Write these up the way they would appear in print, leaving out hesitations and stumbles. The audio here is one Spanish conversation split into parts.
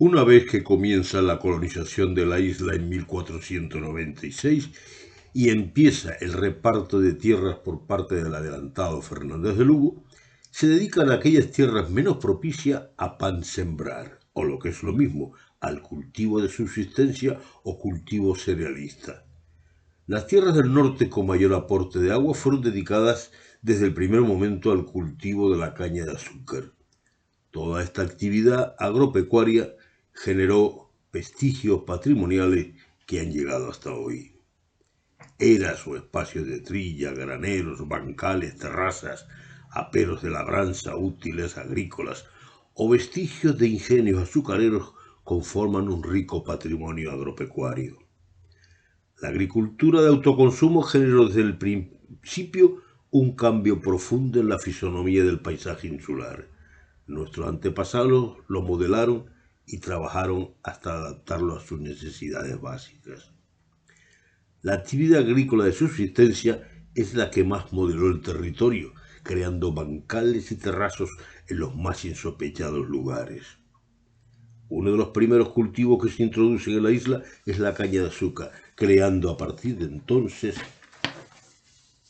Una vez que comienza la colonización de la isla en 1496 y empieza el reparto de tierras por parte del adelantado Fernández de Lugo, se dedican a aquellas tierras menos propicias a pansembrar, o lo que es lo mismo, al cultivo de subsistencia o cultivo cerealista. Las tierras del norte con mayor aporte de agua fueron dedicadas desde el primer momento al cultivo de la caña de azúcar. Toda esta actividad agropecuaria generó vestigios patrimoniales que han llegado hasta hoy. Eras o espacios de trilla, graneros, bancales, terrazas, aperos de labranza, útiles agrícolas o vestigios de ingenios azucareros conforman un rico patrimonio agropecuario. La agricultura de autoconsumo generó desde el principio un cambio profundo en la fisonomía del paisaje insular. Nuestros antepasados lo modelaron y trabajaron hasta adaptarlo a sus necesidades básicas. La actividad agrícola de subsistencia es la que más modeló el territorio, creando bancales y terrazos en los más insospechados lugares. Uno de los primeros cultivos que se introducen en la isla es la caña de azúcar, creando a partir de entonces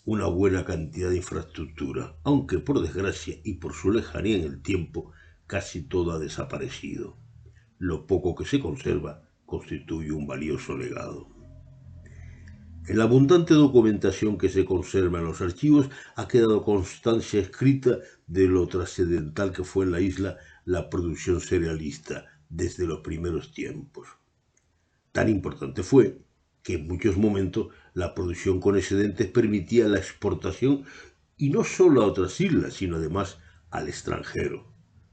una buena cantidad de infraestructura, aunque por desgracia y por su lejanía en el tiempo, casi todo ha desaparecido. Lo poco que se conserva constituye un valioso legado. En la abundante documentación que se conserva en los archivos ha quedado constancia escrita de lo trascendental que fue en la isla la producción cerealista desde los primeros tiempos. Tan importante fue que en muchos momentos la producción con excedentes permitía la exportación y no solo a otras islas, sino además al extranjero,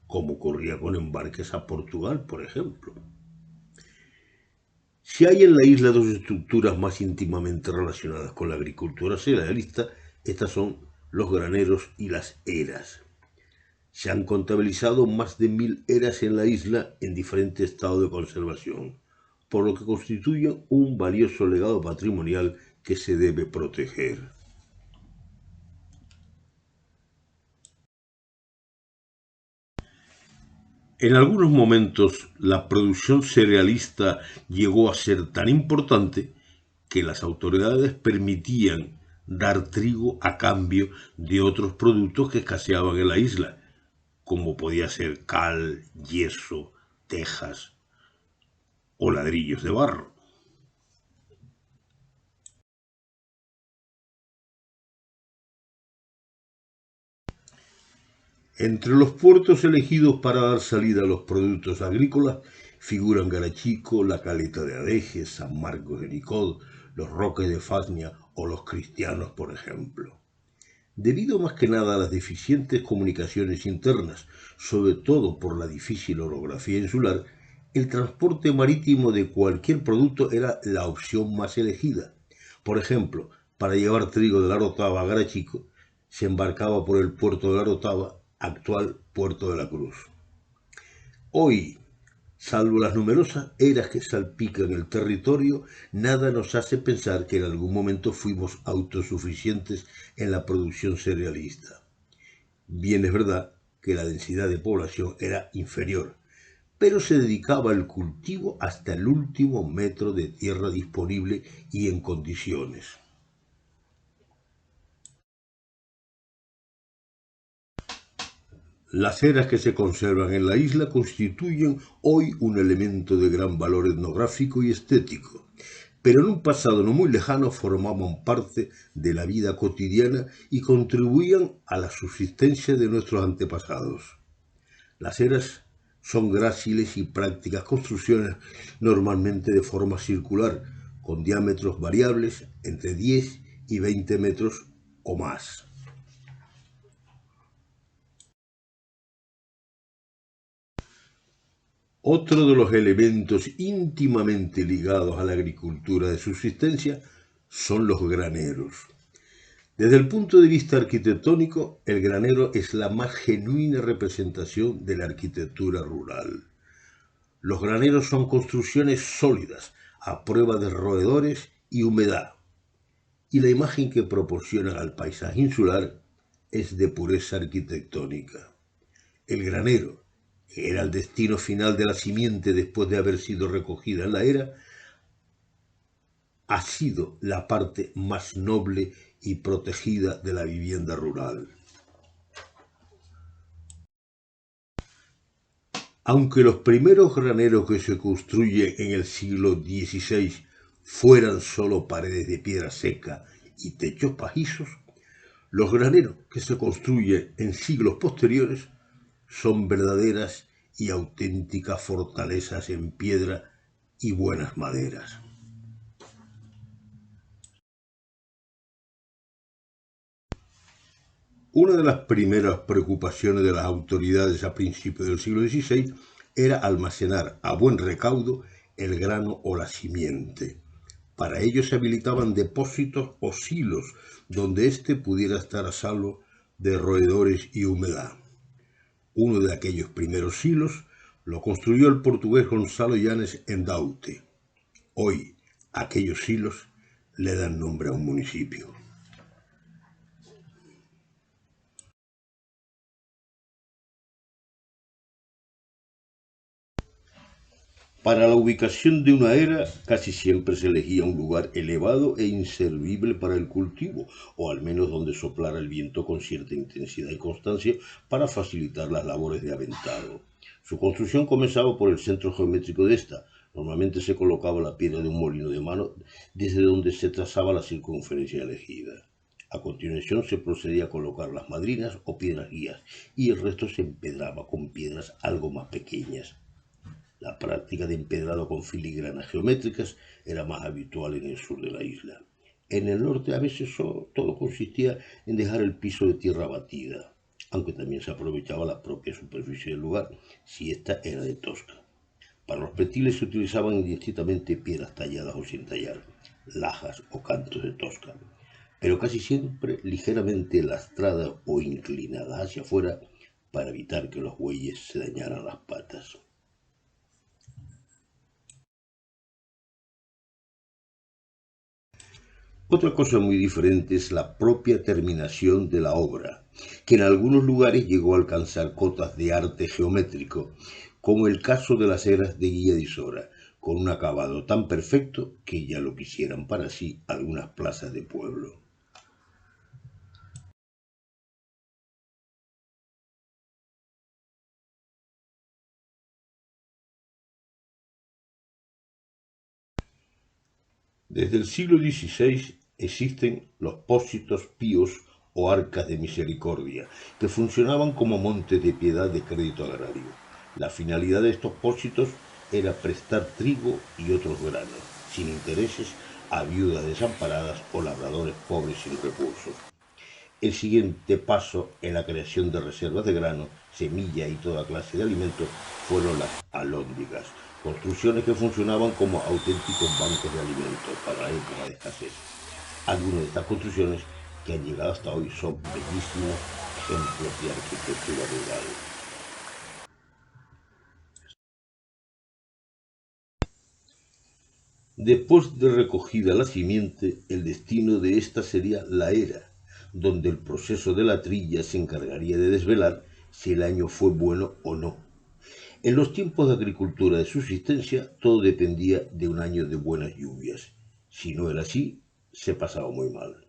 como ocurría con embarques a Portugal, por ejemplo. Si hay en la isla dos estructuras más íntimamente relacionadas con la agricultura cerealista, estas son los graneros y las eras. Se han contabilizado más de 1000 eras en la isla en diferente estado de conservación, por lo que constituyen un valioso legado patrimonial que se debe proteger. En algunos momentos la producción cerealista llegó a ser tan importante que las autoridades permitían dar trigo a cambio de otros productos que escaseaban en la isla, como podía ser cal, yeso, tejas o ladrillos de barro. Entre los puertos elegidos para dar salida a los productos agrícolas figuran Garachico, la Caleta de Adeje, San Marcos de Nicod, los Roques de Fasnia o los Cristianos, por ejemplo. Debido más que nada a las deficientes comunicaciones internas, sobre todo por la difícil orografía insular, el transporte marítimo de cualquier producto era la opción más elegida. Por ejemplo, para llevar trigo de la Orotava a Garachico, se embarcaba por el puerto de la Orotava, actual Puerto de la Cruz. Hoy, salvo las numerosas eras que salpican el territorio, nada nos hace pensar que en algún momento fuimos autosuficientes en la producción cerealista. Bien es verdad que la densidad de población era inferior, pero se dedicaba al cultivo hasta el último metro de tierra disponible y en condiciones. Las eras que se conservan en la isla constituyen hoy un elemento de gran valor etnográfico y estético, pero en un pasado no muy lejano formaban parte de la vida cotidiana y contribuían a la subsistencia de nuestros antepasados. Las eras son gráciles y prácticas construcciones normalmente de forma circular, con diámetros variables entre 10 y 20 metros o más. Otro de los elementos íntimamente ligados a la agricultura de subsistencia son los graneros. Desde el punto de vista arquitectónico, el granero es la más genuina representación de la arquitectura rural. Los graneros son construcciones sólidas, a prueba de roedores y humedad, y la imagen que proporcionan al paisaje insular es de pureza arquitectónica. El granero, era el destino final de la simiente después de haber sido recogida en la era, ha sido la parte más noble y protegida de la vivienda rural. Aunque los primeros graneros que se construyen en el siglo XVI fueran solo paredes de piedra seca y techos pajizos, los graneros que se construyen en siglos posteriores son verdaderas y auténticas fortalezas en piedra y buenas maderas. Una de las primeras preocupaciones de las autoridades a principios del siglo XVI era almacenar a buen recaudo el grano o la simiente. Para ello se habilitaban depósitos o silos donde éste pudiera estar a salvo de roedores y humedad. Uno de aquellos primeros silos lo construyó el portugués Gonzalo Yanes en Daute. Hoy, aquellos silos le dan nombre a un municipio. Para la ubicación de una era, casi siempre se elegía un lugar elevado e inservible para el cultivo, o al menos donde soplara el viento con cierta intensidad y constancia para facilitar las labores de aventado. Su construcción comenzaba por el centro geométrico de esta. Normalmente se colocaba la piedra de un molino de mano desde donde se trazaba la circunferencia elegida. A continuación se procedía a colocar las madrinas o piedras guías y el resto se empedraba con piedras algo más pequeñas. La práctica de empedrado con filigranas geométricas era más habitual en el sur de la isla. En el norte a veces todo consistía en dejar el piso de tierra batida, aunque también se aprovechaba la propia superficie del lugar, si ésta era de tosca. Para los pretiles se utilizaban indistintamente piedras talladas o sin tallar, lajas o cantos de tosca, pero casi siempre ligeramente lastradas o inclinadas hacia afuera para evitar que los bueyes se dañaran las patas. Otra cosa muy diferente es la propia terminación de la obra, que en algunos lugares llegó a alcanzar cotas de arte geométrico, como el caso de las eras de Guilla de Isora, con un acabado tan perfecto que ya lo quisieran para sí algunas plazas de pueblo. Desde el siglo XVI existen los pósitos píos o arcas de misericordia, que funcionaban como montes de piedad de crédito agrario. La finalidad de estos pósitos era prestar trigo y otros granos, sin intereses, a viudas desamparadas o labradores pobres sin recursos. El siguiente paso en la creación de reservas de grano, semilla y toda clase de alimentos fueron las alhóndigas, construcciones que funcionaban como auténticos bancos de alimentos para la época de escasez. Algunas de estas construcciones que han llegado hasta hoy son bellísimos ejemplos de arquitectura rural. Después de recogida la simiente, el destino de esta sería la era, donde el proceso de la trilla se encargaría de desvelar si el año fue bueno o no. En los tiempos de agricultura de subsistencia, todo dependía de un año de buenas lluvias. Si no era así, se pasaba muy mal.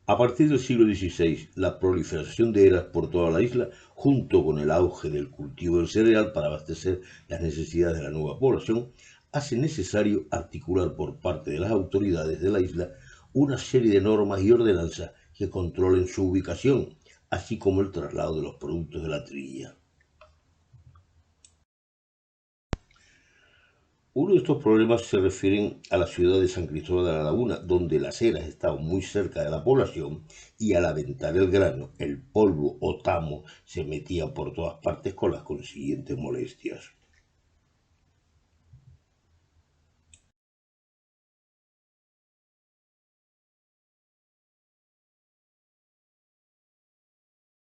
A partir del siglo XVI, la proliferación de eras por toda la isla, junto con el auge del cultivo del cereal para abastecer las necesidades de la nueva población, hace necesario articular por parte de las autoridades de la isla una serie de normas y ordenanzas que controlen su ubicación, así como el traslado de los productos de la trilla. Uno de estos problemas se refiere a la ciudad de San Cristóbal de la Laguna, donde las eras estaban muy cerca de la población y al aventar el grano, el polvo o tamo se metía por todas partes con las consiguientes molestias.